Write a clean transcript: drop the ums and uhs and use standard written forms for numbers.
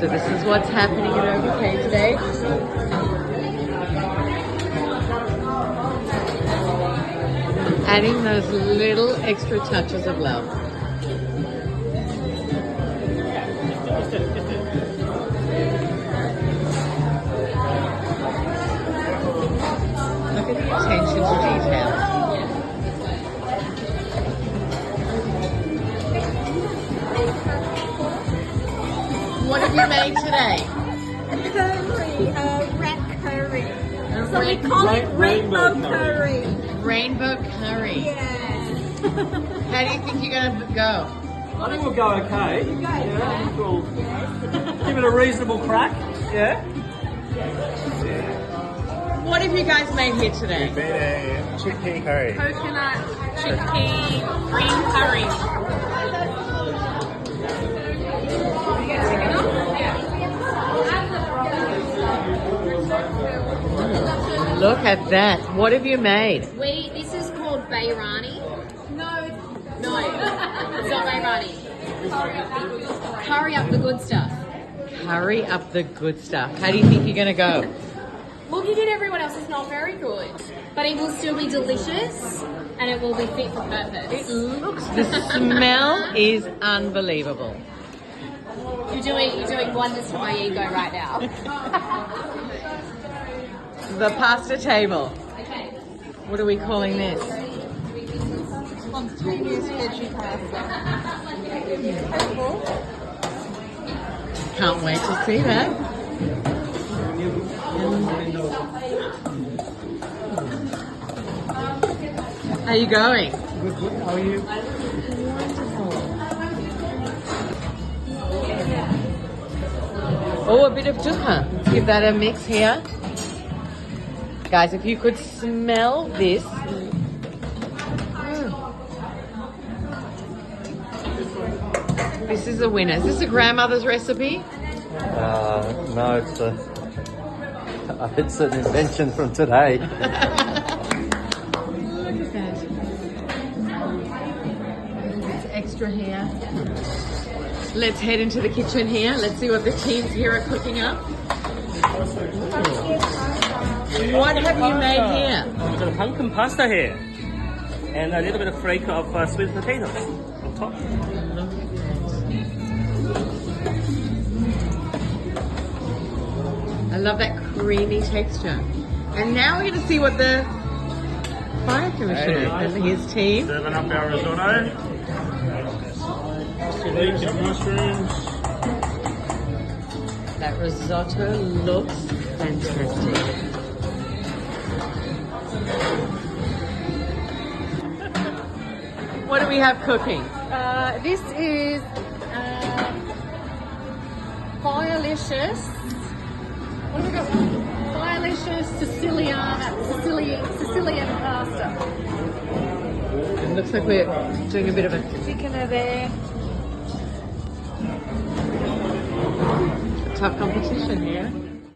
So this is what's happening at OBK today. Adding those little extra touches of love. Look at the attention to detail. What have you made today? Curry, rat curry. So we call it rainbow curry. Rainbow curry. Yeah. How do you think you're going to go? I think we'll go okay. Yeah, I think we'll give it a reasonable crack. Yeah. What have you guys made here today? We made a chickpea curry. Coconut, chickpea, green curry. Look at that. What have you made? This is called Bayrani. No, it's not Bayrani. Curry up the good stuff. Curry up the good stuff. How do you think you're going to go? Looking at everyone else is not very good, but it will still be delicious and it will be fit for purpose. The smell is unbelievable. You're doing wonders for my ego right now. The pasta table. Okay. What are we calling this? Spontaneous veggie pasta. Can't wait to see that. How are you going? Good. How are you? Oh, a bit of dukkha. Give that a mix here. Guys, if you could smell this. This is a winner. Is this a grandmother's recipe? No, it's an invention from today. Look at that. It's extra here. Let's head into the kitchen here. Let's see what the teams here are cooking up. What have you made here? We've got a pumpkin pasta here. And a little bit of flake of sweet potatoes on top. I love that creamy texture. And now we're going to see what the Fire Commissioner and his team. Serving up our risotto. Fire-Licious mushrooms. That risotto looks fantastic. What do we have cooking? This is Fire-Licious. What have we got? Fire-Licious Sicilian pasta. It looks like we're doing a bit of a Thickener there. tough competition here.